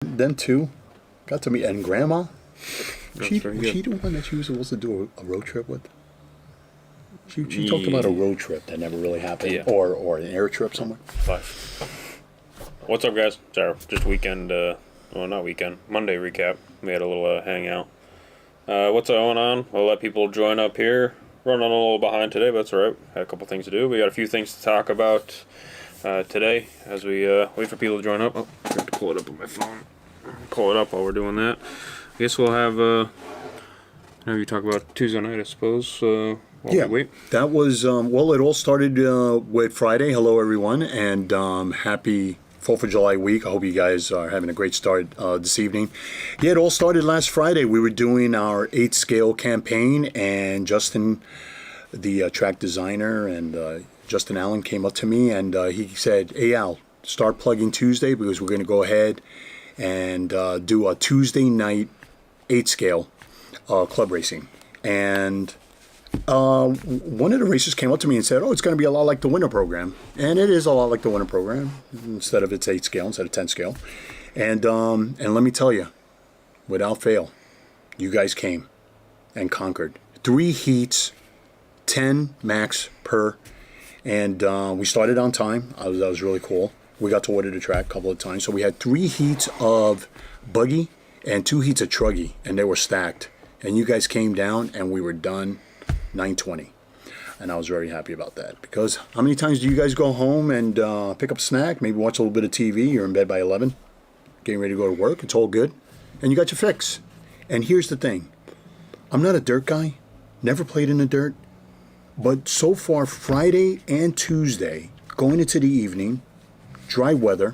Them too. Got to meet and Grandma. Was she the one that she was supposed to do a road trip with? She talked about a road trip that never really happened, Yeah. or an air trip somewhere. What's up, guys? Sorry, just weekend. Well, not weekend. Monday recap. We had a little hangout. What's going on? I'll let people join up here. Running a little behind today, but that's all right. Had a couple things to do. We got a few things to talk about today as we wait for people to join up. Oh, I have to pull it up on my phone. Pull it up while we're doing that. I guess we'll have you talk about Tuesday night, I suppose. While we wait. That was well. It all started with Friday. Hello, everyone, and happy 4th of July week. I hope you guys are having a great start this evening. Yeah, it all started last Friday. We were doing our 8-scale campaign, and Justin, the track designer, and Justin Allen came up to me, and he said, "Hey, Al, start plugging Tuesday because we're going to go ahead and do a Tuesday night 8-scale club racing." And one of the racers came up to me and said, "Oh, it's going to be a lot like the winter program," and it is a lot like the winter program. Instead of it's 8-scale instead of 10-scale, and let me tell you, without fail, you guys came and conquered 3 heats, 10 max per, and we started on time. That was really cool. We got to order the track a couple of times, so we had 3 heats of buggy and 2 heats of truggy, and they were stacked. And you guys came down, and we were done 9:20, and I was very happy about that, because how many times do you guys go home and pick up a snack, maybe watch a little bit of TV, you're in bed by 11, getting ready to go to work, it's all good, and you got your fix. And here's the thing, I'm not a dirt guy, never played in the dirt, but so far Friday and Tuesday, going into the evening, dry weather,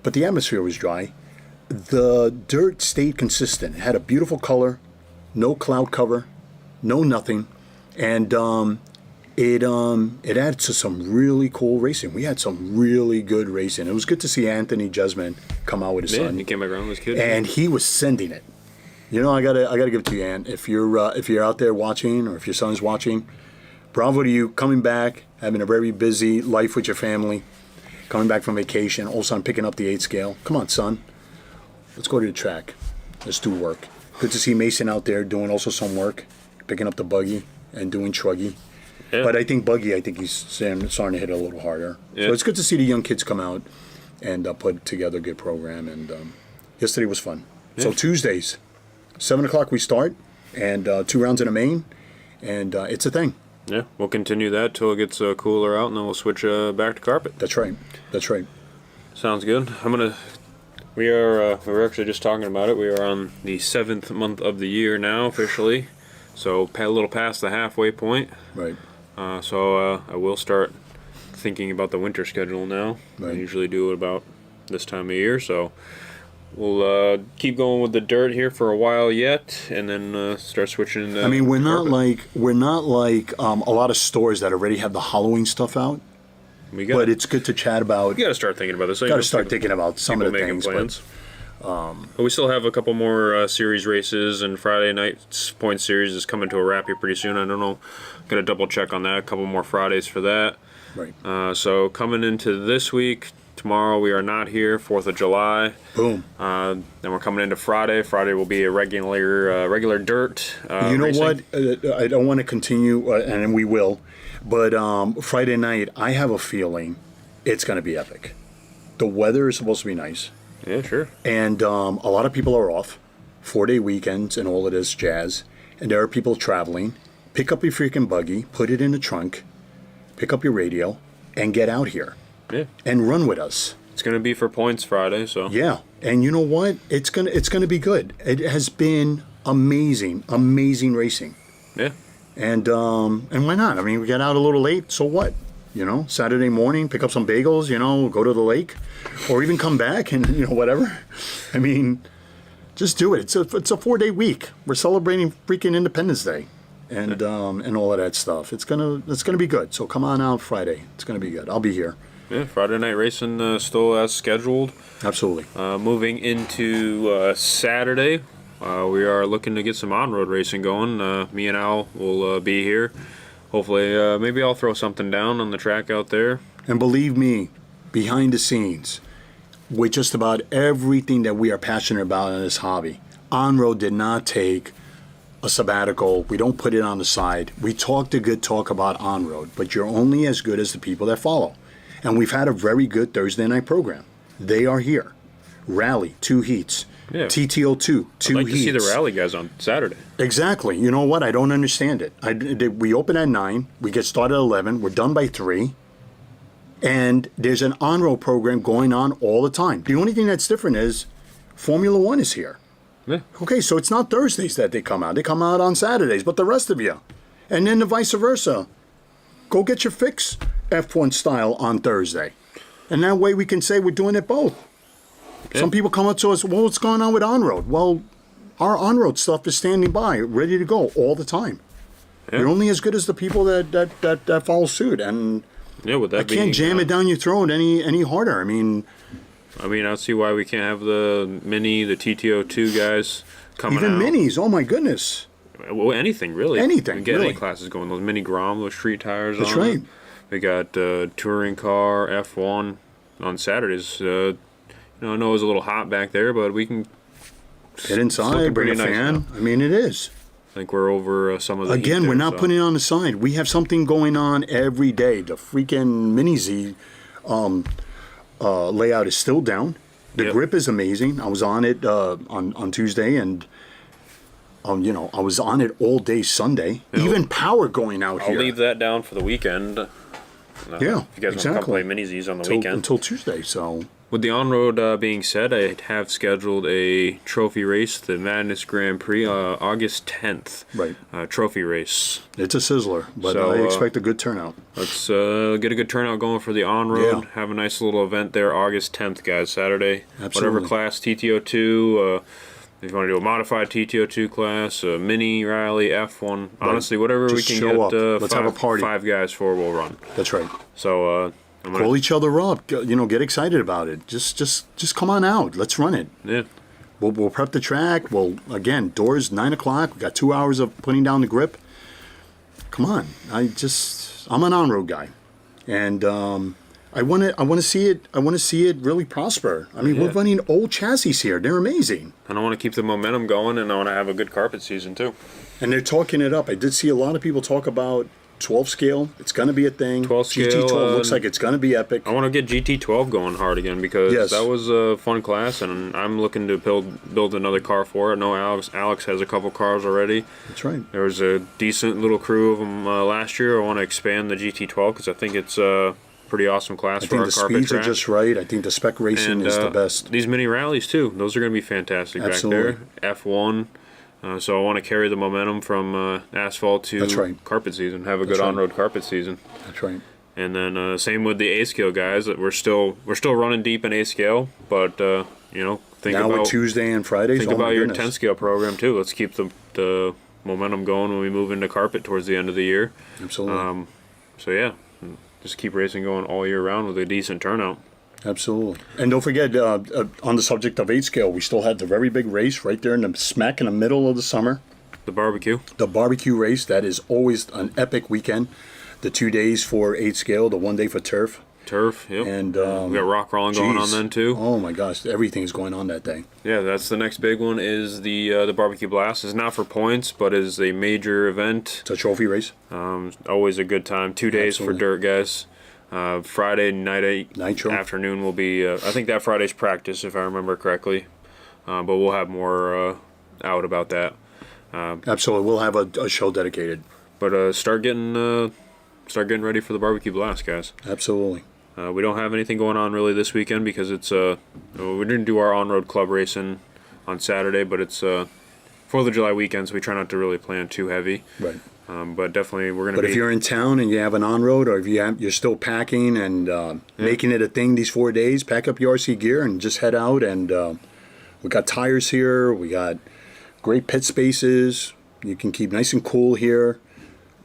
but the atmosphere was dry, the dirt stayed consistent, it had a beautiful color, no cloud cover, no nothing. And it added to some really cool racing. We had some really good racing. It was good to see Anthony Jesman come out with his son. He came back around with his kid. And he was sending it. You know, I gotta give it to you, Ant. If you're out there watching, or if your son's watching, bravo to you, coming back, having a very busy life with your family, coming back from vacation, all of a sudden picking up the 8-scale. Come on, son. Let's go to the track. Let's do work. Good to see Mason out there doing also some work, picking up the buggy and doing truggy. Yeah. But I think he's starting to hit it a little harder. Yeah. So it's good to see the young kids come out and put together a good program. And yesterday was fun. Yeah. So Tuesdays, 7 o'clock we start, and 2 rounds in the main, and it's a thing. Yeah, we'll continue that till it gets cooler out, and then we'll switch back to carpet. That's right. That's right. Sounds good. We were actually just talking about it. We are on the 7th month of the year now, officially. So a little past the halfway point. Right. So I will start thinking about the winter schedule now. Right. I usually do it about this time of year. So we'll keep going with the dirt here for a while yet, and then start switching. I mean, we're not like a lot of stores that already have the Halloween stuff out. But it's good to chat about. You got to start thinking about this. Got to start thinking about some of the things. Plans. But we still have a couple more series races, and Friday night's point series is coming to a wrap here pretty soon. I don't know. Got to double check on that. A couple more Fridays for that. Right. So coming into this week, tomorrow we are not here. 4th of July. Boom. Then we're coming into Friday. Friday will be a regular dirt. You know racing. What? I don't want to continue, and we will. But Friday night, I have a feeling it's going to be epic. The weather is supposed to be nice. Yeah, sure. And a lot of people are off, 4-day weekends and all of this jazz. And there are people traveling. Pick up your freaking buggy, put it in the trunk, pick up your radio, and get out here. Yeah. And run with us. It's going to be for points Friday, so. Yeah. And you know what? It's gonna be good. It has been amazing racing. Yeah. And why not? I mean, we get out a little late, so what? You know, Saturday morning, pick up some bagels, you know, go to the lake, or even come back and, you know, whatever. I mean, just do it. It's a 4-day week. We're celebrating freaking Independence Day, and all of that stuff. It's gonna be good. So come on out Friday. It's gonna be good. I'll be here. Yeah, Friday night racing still as scheduled. Absolutely. Moving into Saturday. We are looking to get some on-road racing going. Me and Al will be here. Hopefully, maybe I'll throw something down on the track out there. And believe me, behind the scenes, with just about everything that we are passionate about in this hobby. On-road did not take a sabbatical. We don't put it on the side. We talk the good talk about on-road, but you're only as good as the people that follow. And we've had a very good Thursday night program. They are here. Rally, 2 heats. Yeah. TTO2, 2 I'd like heats. to see the rally guys on Saturday. Exactly. You know what? I don't understand it. We open at 9. We get started at 11. We're done by 3. And there's an on-road program going on all the time. The only thing that's different is Formula One is here. Yeah. Okay, so it's not Thursdays that they come out. They come out on Saturdays, but the rest of you. And then the vice versa. Go get your fix F1 style on Thursday. And that way we can say we're doing it both. Yeah. Some people come up to us, well, what's going on with on-road? Well, our on-road stuff is standing by, ready to go all the time. Yeah. You're only as good as the people that follow suit. And Yeah, with that I can't jam it down your throat any harder. I mean, I don't see why we can't have the Mini, the TTO2 guys coming even out. minis, oh my goodness. Well, anything, really. Anything, We can get really. any classes going. Those Mini Grom, those street tires That's on right. it. We got touring car, F1 on Saturdays. I know it was a little hot back there, but we can... Get inside, looking bring a pretty nice fan. now. I mean, it is. I think we're over some of the heat Again, there, we're not so. putting it on the side. We have something going on every day. The freaking Mini Z layout is still down. The Yep. grip is amazing. I was on it on Tuesday, and I was on it all day Sunday. Yeah. Even power going out I'll here. leave that down for the weekend. Yeah, If you guys want to come exactly. play Mini Zs on the weekend. Until Tuesday. So With the on-road being said, I have scheduled a trophy race, the Madness Grand Prix, August 10th. Right. Trophy race. it's a sizzler, but So, I expect a good turnout. Let's get a good turnout going for the on-road. Yeah. Have a nice little event there, August 10th, guys, Saturday. Absolutely. Whatever class, TTO2, if you want to do a modified TTO2 class, a mini rally, F1, honestly, whatever Just we can show get up. Let's have a party. 5 guys for, we'll run. That's right. So, I'm gonna, Call each other up. Get excited about it. Just come on out. Let's run it. yeah. We'll prep the track. Again, doors 9 o'clock. We got 2 hours of putting down the grip. Come on. I'm an on-road guy, and I want to see it. I want to see it really prosper. I mean, Yeah. we're running old chassis here. They're amazing, And I want to keep the momentum going, and I want to have a good carpet season, too. and they're talking it up. I did see a lot of people talk about 12 scale. It's going to be a thing. 12 scale, GT12 looks like it's going to be epic. I want to get GT12 going hard again because Yes. that was a fun class, and I'm looking to build another car for it. I know Alex has a couple cars already. That's right. There was a decent little crew of them last year. I want to expand the GT12 because I think it's a pretty awesome class I for think our the carpet speeds track. are just right. I think the spec racing is the best. These mini rallies too; those are going to be fantastic Absolutely. back there. F1. So I want to carry the momentum from asphalt to That's right. carpet season. Have a That's good right. on-road carpet season. That's right. And then same with the A scale guys. That we're still running deep in A scale, but think Now about with Tuesday and Fridays. think oh my about your goodness. 10 scale program too. Let's keep the momentum going when we move into carpet towards the end of the year. Absolutely. So yeah, just keep racing going all year round with a decent turnout. Absolutely. And don't forget, on the subject of 8 scale, we still had the very big race right there in the smack in the middle of the summer. The barbecue. The barbecue race, that is always an epic weekend. The 2 days for 8 scale, the 1 day for turf. Turf, yep. And we got rock crawling going on geez. then too. Oh my gosh, everything's going on that day. Yeah, that's the next big one. Is the barbecue blast? It's not for points, but is a major event. It's a trophy race. Always a good time. 2 days Absolutely. for dirt guys. Friday Nitro. afternoon will be. I think that Friday's practice, if I remember correctly. But we'll have more out about that. Absolutely. We'll have a show dedicated. But start getting ready for the barbecue blast, guys. Absolutely. We don't have anything going on really this weekend because it's we didn't do our on-road club racing on Saturday, but it's 4th of July weekend, so we try not to really plan too heavy. Right. But definitely we're gonna. But if you're in town and you have an on-road, or if you're still packing and making it a thing these 4 days, pack up your RC gear and just head out. And we got tires here. We got great pit spaces. You can keep nice and cool here.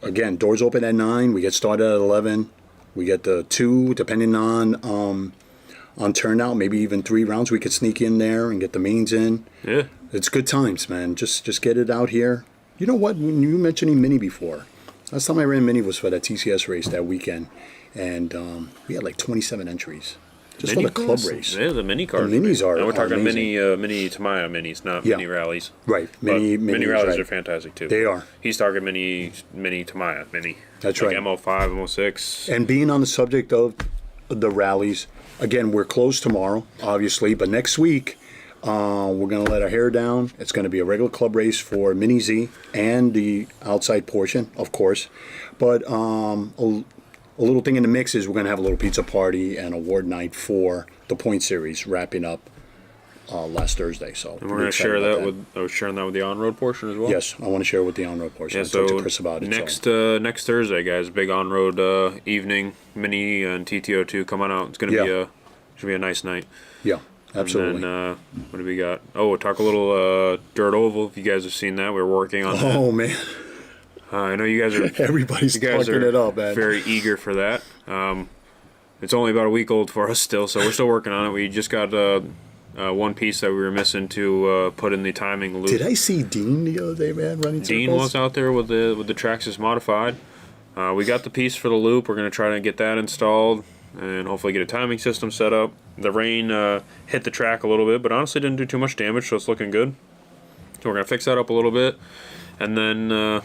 Again, doors open at 9. We get started at 11. We get the 2, depending on turnout, maybe even 3 rounds. We could sneak in there and get the mains in. yeah. It's good times, man. Just get it out here. You know what? When you mentioning Mini before, last time I ran Mini was for that TCS race that weekend, and we had like 27 entries. just for the club race. Yeah, the mini cars. The minis are. No, we're talking amazing. mini Tamiya minis, not Yeah. mini rallies. Right, Mini rallies right. are fantastic too. They are. He's talking mini Tamiya mini. That's like right. MO5, MO6. And being on the subject of the rallies, again, we're closed tomorrow, obviously, but next week we're going to let our hair down. It's going to be a regular club race for Mini Z and the outside portion, of course. But a little thing in the mix is we're going to have a little pizza party and award night for the point series, wrapping up last Thursday. So And we're going to share that with sharing that with the on-road portion as well. Yes, I want to share it with the on-road portion. Yeah, I talked to Chris about it. Next Thursday, guys, big on-road evening, Mini and TTO2. Come on out. It's going to be a nice night. Yeah, absolutely. And then, what do we got? Oh, we'll talk a little dirt oval. If you guys have seen that, we're working on that. Oh man, I know you guys are. everybody's talking it up, man. Very eager for that. It's only about a week old for us still, so we're still working on it. We just got one piece that we were missing to put in the timing loop. Did I see Dean the other day, man, running Dean circles? was out there with the Traxxas modified. We got the piece for the loop. We're going to try to get that installed and hopefully get a timing system set up. The rain hit the track a little bit, but honestly didn't do too much damage, so it's looking good. So we're going to fix that up a little bit, and then I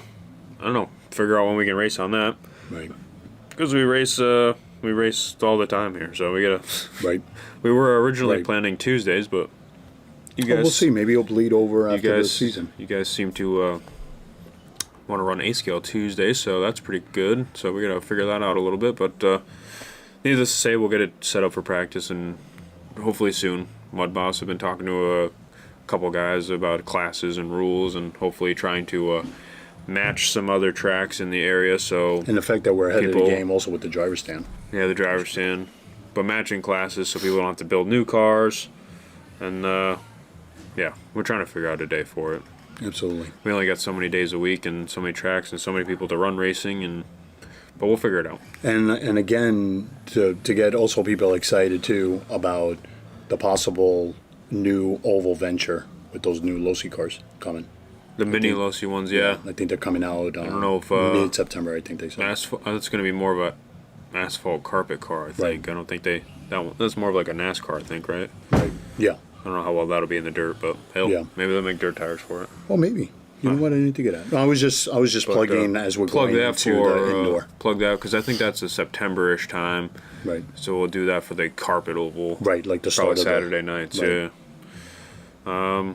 don't know, figure out when we can race on that. Right. Because we race all the time here, so we gotta. Right. We were originally Right. planning Tuesdays, but you guys. Well, we'll see. Maybe it'll bleed over You after the guys, season. you guys seem to want to run A scale Tuesday, so that's pretty good. So we gotta figure that out a little bit, but needless to say, we'll get it set up for practice and hopefully soon. Mud Boss have been talking to a couple guys about classes and rules, and hopefully trying to match some other tracks in the area. So And the fact that we're ahead of the people- game also with the driver stand. yeah, the driver's stand, but matching classes so people don't have to build new cars, and yeah, we're trying to figure out a day for it. Absolutely. We only got so many days a week and so many tracks and so many people to run racing, but we'll figure it out. And again, to get also people excited too about the possible new oval venture with those new Losi cars coming. The mini Losi ones, yeah. I think they're coming out I don't know if mid-September, I think they said. that's going to be more of a asphalt carpet car, I think. Right. I don't think that's more of like a NASCAR, I think, right? Right. Yeah. I don't know how well that'll be in the dirt, but hell, Yeah. maybe they'll make dirt tires for it. Well, maybe. You know what I need to get at? No, I was just plugging as we're plug going that into the indoor. Plug that because I think that's a September-ish time. Right. So we'll do that for the carpet oval. Right, like the Probably start of Saturday nights. right. Yeah. I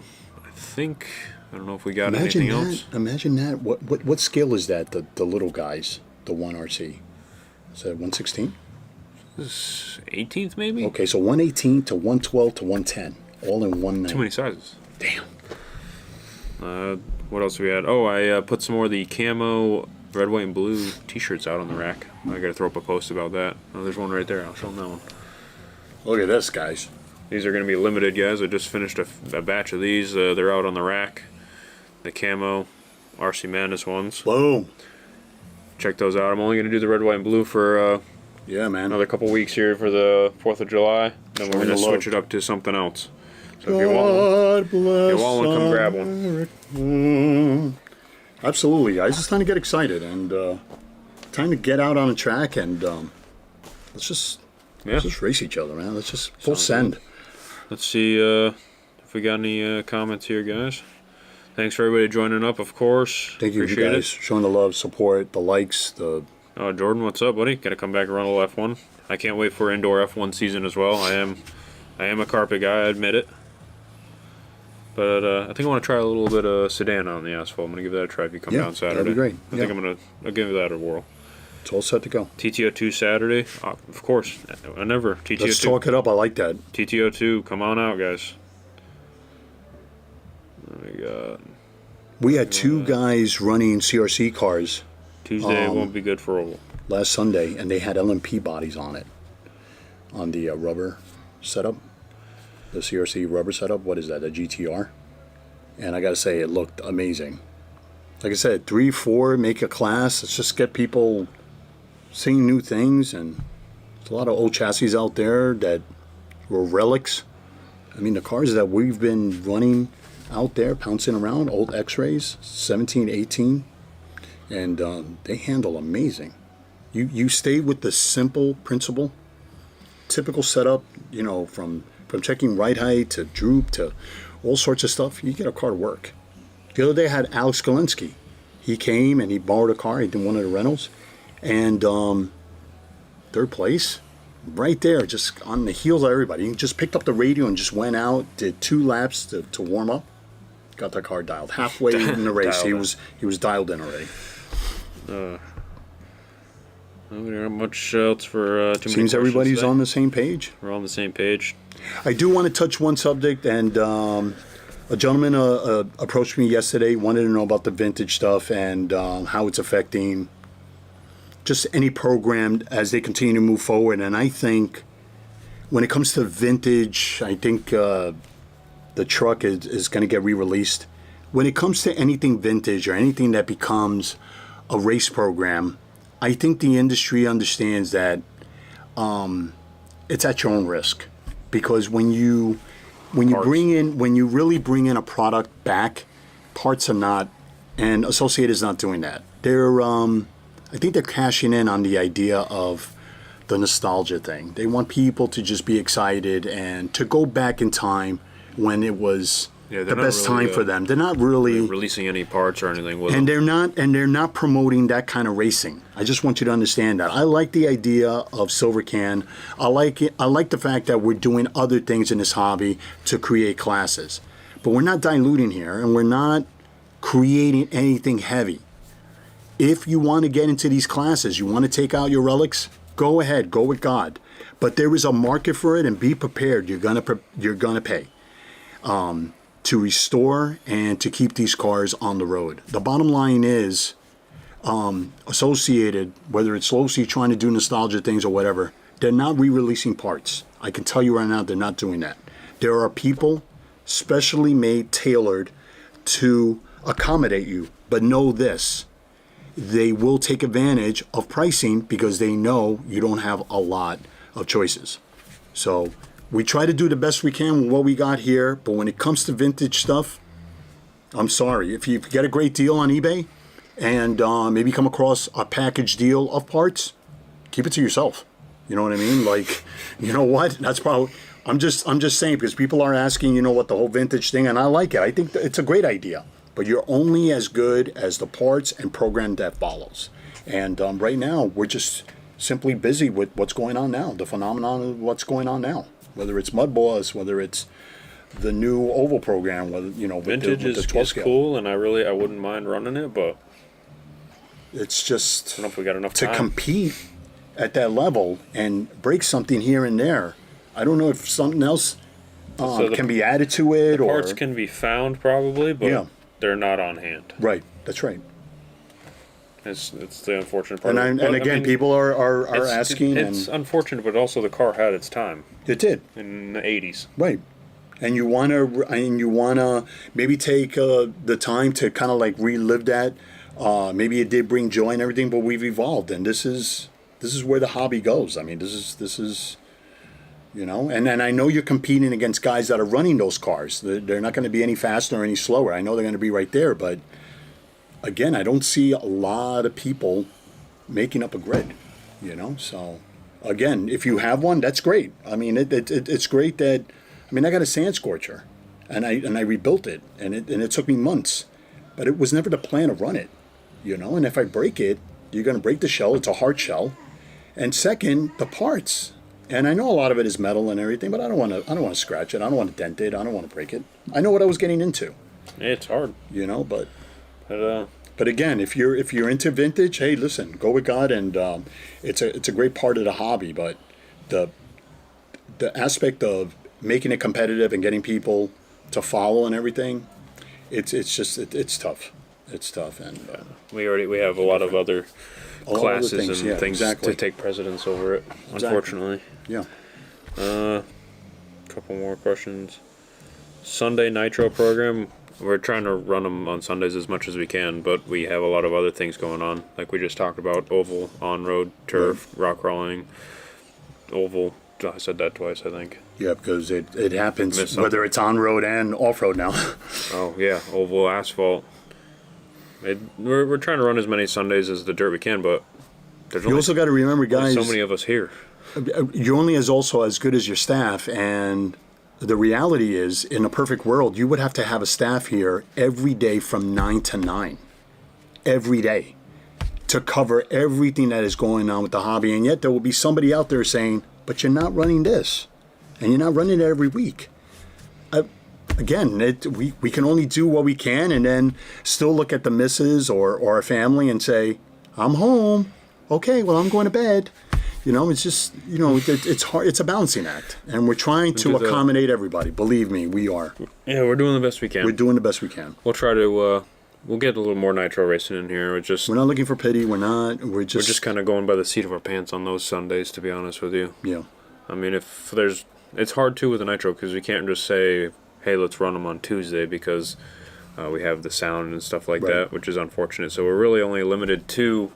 think I don't know if we got Imagine anything that. else. Imagine that. What scale is that? The little guys, the 1RC. Is that 116? 18th maybe. Okay, so 118 to 112 to 110, all in one night. Too many sizes. Damn. What else we had? Oh, I put some more of the camo red, white, and blue T-shirts out on the rack. I got to throw up a post about that. Oh, there's one right there. I'll show them that one. Look at this, guys. These are going to be limited, guys. I just finished a batch of these. They're out on the rack. The camo RC Madness ones. Boom. Check those out. I'm only going to do the red, white, and blue for Yeah, man. another couple weeks here for the 4th of July. Then we're Showing going to the switch love. it up to something else. So if you want one, God bless come grab one. Absolutely, guys. It's time to get excited and time to get out on a track and let's just race each other, man. Let's just full Sounds send. Let's see if we got any comments here, guys. Thanks for everybody joining up, of course. Thank you, Appreciate you guys, showing the love, support, the likes, the. Oh, Jordan, what's up, buddy? Got to come back and run a little F1. I can't wait for indoor F1 season as well. I am a carpet guy, I admit it. But I think I want to try a little bit of sedan on the asphalt. I'm gonna give that a try if you come down Saturday. that'd be great. I think I'll give that a whirl. It's all set to go. TTO2 Saturday, of course. I never TTO2. Let's talk it up. I like that. TTO2, come on out, guys. We had two guys running CRC cars Tuesday won't be good for oval. last Sunday, and they had LMP bodies on it, on the rubber setup, the CRC rubber setup. What is that? A GTR? And I gotta say, it looked amazing. Like I said, 3, 4, make a class. Let's just get people seeing new things, and there's a lot of old chassis out there that were relics. I mean, the cars that we've been running out there, pouncing around, old X-rays, 17, 18, and they handle amazing. You stay with the simple principle, typical setup, from checking ride height to droop to all sorts of stuff, you get a car to work. The other day I had Alex Galinsky. He came and he borrowed a car. He did one of the rentals. And third place, right there, just on the heels of everybody. He just picked up the radio and just went out, did 2 laps to warm up. Got the car dialed. Halfway in the race, he was dialed in already. We don't have much else for too many Seems everybody's today. on the same page. We're on the same page. I do want to touch one subject, and a gentleman approached me yesterday, wanted to know about the vintage stuff and how it's affecting just any program as they continue to move forward. And I think when it comes to vintage, I think the truck is going to get re-released. When it comes to anything vintage or anything that becomes a race program, I think the industry understands that it's at your own risk, because when you really bring in a product back, parts are not, and Associated is not doing that. I think they're cashing in on the idea of the nostalgia thing. They want people to just be excited and to go back in time when it was the best time for them. They're not really releasing any parts or anything with and them. they're not promoting that kind of racing. I just want you to understand that. I like the idea of Silver Can. I like it. I like the fact that we're doing other things in this hobby to create classes. But we're not diluting here, and we're not creating anything heavy. If you want to get into these classes, you want to take out your relics, go ahead, go with God. But there is a market for it, and be prepared. You're gonna pay to restore and to keep these cars on the road. The bottom line is, Associated, whether it's Losi trying to do nostalgia things or whatever, they're not re-releasing parts. I can tell you right now, they're not doing that. There are people specially made, tailored to accommodate you. But know this, they will take advantage of pricing because they know you don't have a lot of choices. So we try to do the best we can with what we got here, but when it comes to vintage stuff, I'm sorry. If you get a great deal on eBay and maybe come across a package deal of parts, keep it to yourself. You know what I mean? Like, you know what? That's probably, I'm just saying, because people are asking, what the whole vintage thing, and I like it. I think it's a great idea. But you're only as good as the parts and program that follows. And right now, we're just simply busy with what's going on now, the phenomenon of what's going on now. Whether it's Mud Boss, whether it's the new oval program, whether Vintage with the is 12 scale. cool, and I wouldn't mind running it, but It's just I don't know if we got enough to time. compete at that level and break something here and there. I don't know if something else can be added to it, or Parts can be found probably, but Yeah. they're not on hand. right. That's right. It's the unfortunate part. And But, again, people are it's- asking, It's and unfortunate, but also the car had its time it did. in the '80s. Right. And you wanna maybe take the time to kind of like relive that. Maybe it did bring joy and everything, but we've evolved, and this is where the hobby goes. I mean, this is and then I know you're competing against guys that are running those cars. They're not going to be any faster or any slower. I know they're going to be right there, but again, I don't see a lot of people making up a grid. So again, if you have one, that's great. I mean, it's great that. I mean, I got a sand scorcher, and I rebuilt it, and it took me months, but it was never the plan to run it, And if I break it, you're going to break the shell. It's a hard shell, and second, the parts. And I know a lot of it is metal and everything, but I don't want to scratch it. I don't want to dent it. I don't want to break it. I know what I was getting into, It's hard. But But but again, if you're into vintage, hey, listen, go with God, and it's a great part of the hobby. But the aspect of making it competitive and getting people to follow and everything, it's tough. It's tough, and we have a lot of other classes things, and yeah, things exactly. to take precedence over it. Exactly. Unfortunately. yeah. Couple more questions. Sunday Nitro program. We're trying to run them on Sundays as much as we can, but we have a lot of other things going on. Like we just talked about, oval, on-road, turf, rock crawling, oval. I said that twice, I think. Yeah, because it happens Missed whether it's on road and off road now. Oh, yeah, oval, asphalt. We're trying to run as many Sundays as the dirt we can, but there's You only also got to remember, guys. so many of us here. you're only as good as your staff, and the reality is, in a perfect world, you would have to have a staff here every day from 9 to 9, every day, to cover everything that is going on with the hobby. And yet there will be somebody out there saying, but you're not running this, and you're not running it every week. Again, we can only do what we can, and then still look at the missus or our family and say, I'm home. Okay, well, I'm going to bed. It's just, it's hard. It's a balancing act, and we're trying to accommodate everybody. Believe me, we are. Yeah, we're doing the best we can. We're doing the best we can. We'll try to, we'll get a little more nitro racing in here. We're not looking for pity. We're just kind of going by the seat of our pants on those Sundays, to be honest with you. Yeah. I mean, it's hard too with the nitro, because we can't just say, hey, let's run them on Tuesday, because we have the sound and stuff like that, which is unfortunate. So we're really only limited to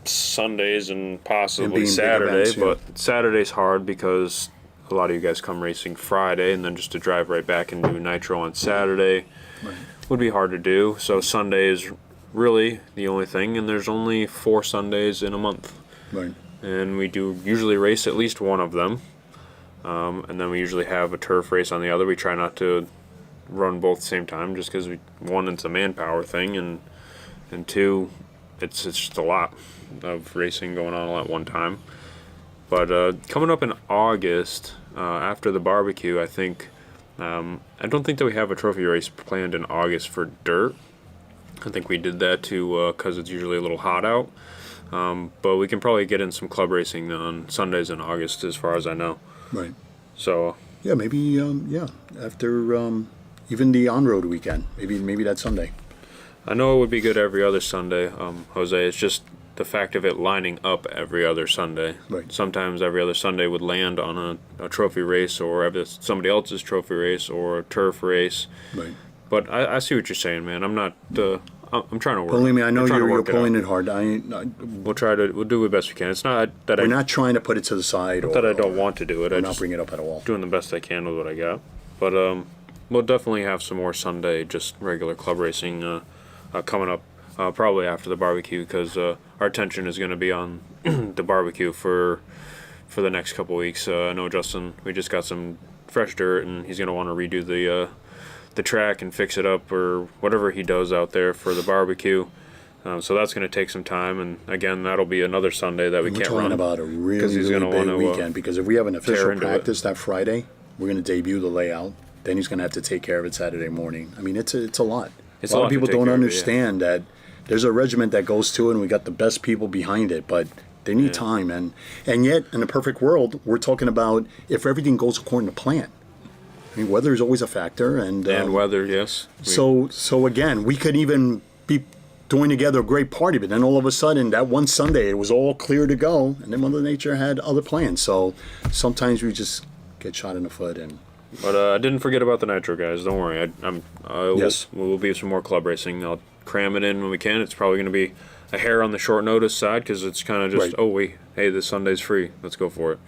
Sundays and possibly Saturday, but Saturday's hard because a lot of you guys come racing Friday, and then just to drive right back and do nitro on Saturday would be hard to do. So Sunday is really the only thing, and there's only 4 Sundays in a month. Right. And we do usually race at least one of them, and then we usually have a turf race on the other. We try not to run both at the same time, just because one, it's a manpower thing, and two, it's just a lot of racing going on all at one time. But coming up in August, after the barbecue, I think I don't think that we have a trophy race planned in August for dirt. I think we did that because it's usually a little hot out. But we can probably get in some club racing on Sundays in August, as far as I know. Right. So yeah, maybe after even the on-road weekend, maybe that Sunday. I know it would be good every other Sunday, Jose. It's just the fact of it lining up every other Sunday. Right. Sometimes every other Sunday would land on a trophy race, or somebody else's trophy race, or a turf race. Right. But I see what you're saying, man. I'm not. I'm trying to work. Believe me, I know you're pulling it hard. We'll do the best we can. It's not that we're not trying to put it to the side. Not that I don't want to do it. I'm not bringing it up at all. Doing the best I can with what I got. But we'll definitely have some more Sunday, just regular club racing coming up. Probably after the barbecue, because our attention is going to be on the barbecue for the next couple weeks. I know Justin, we just got some fresh dirt, and he's going to want to redo the track and fix it up, or whatever he does out there for the barbecue. So that's going to take some time, and again, that'll be another Sunday that we can't run. We're talking about a really big weekend, because if we have an official practice that Friday, we're going to debut the layout. Then he's going to have to take care of it Saturday morning. I mean, it's a lot. A lot of people don't understand that there's a regiment that goes to it, and we got the best people behind it, but they need time. And yet, in a perfect world, we're talking about if everything goes according to plan. I mean, weather is always a factor. And weather, yes. So again, we could even be doing together a great party, but then all of a sudden, that one Sunday, it was all clear to go, and then Mother Nature had other plans. So sometimes we just get shot in the foot. But I didn't forget about the nitro, guys. Don't worry. Yes. We'll be some more club racing. I'll cram it in when we can. It's probably going to be a hair on the short notice side, because it's kind of just, hey, this Sunday's free. Let's go for it.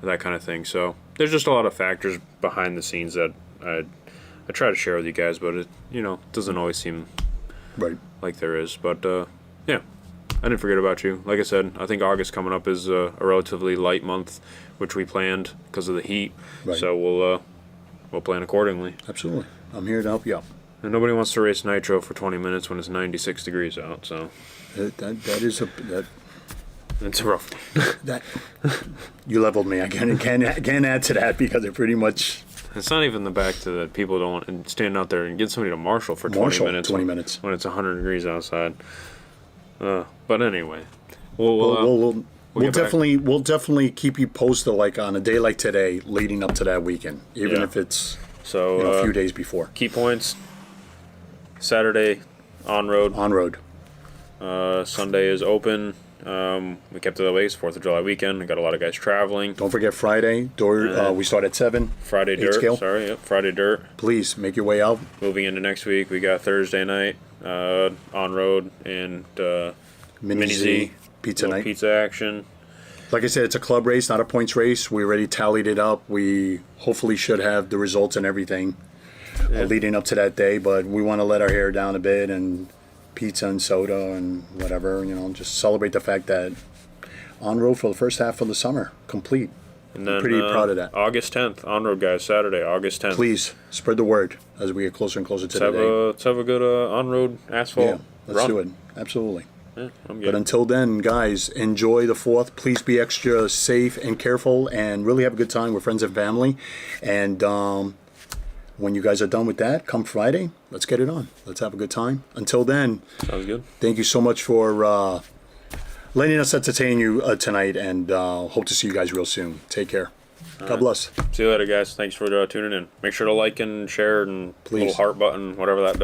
That kind of thing. So there's just a lot of factors behind the scenes that I try to share with you guys, but it doesn't always seem like there is. But yeah, I didn't forget about you. Like I said, I think August coming up is a relatively light month, which we planned because of the heat. Right. So we'll plan accordingly. Absolutely. I'm here to help you out. And nobody wants to race nitro for 20 minutes when it's 96 degrees out. So it's a rough one. That you leveled me. I can't add to that, because it pretty much. It's not even the back to that people don't want to stand out there and get somebody to marshal for 20 minutes. 20 minutes when it's 100 degrees outside. But anyway, we'll definitely keep you posted, like on a day like today, leading up to that weekend, even if it's a few days before. Key points: Saturday on road. Sunday is open. We kept it late. 4th of July weekend. We got a lot of guys traveling. Don't forget Friday. We start at 7. Friday dirt. Scale. Friday dirt. Please make your way out. Moving into next week, we got Thursday night on road and Mini Z pizza night. Pizza action. Like I said, it's a club race, not a points race. We already tallied it up. We hopefully should have the results and everything leading up to that day, but we want to let our hair down a bit, and pizza and soda and whatever, just celebrate the fact that on road for the first half of the summer, complete. And then, I'm pretty proud of that. August 10th, on road, guys. Saturday, August 10th. Please spread the word as we get closer and closer to the day. Let's have a good on road asphalt. Yeah, let's run. do it. Absolutely. Yeah, I'm But good. until then, guys, enjoy the 4th. Please be extra safe and careful and really have a good time with friends and family. And when you guys are done with that, come Friday, let's get it on. Let's have a good time. Until then, Sounds good. thank you so much for letting us entertain you tonight, and hope to see you guys real soon. Take care. God bless. See you later, guys. Thanks for tuning in. Make sure to like and share and Please. little heart button, whatever that does.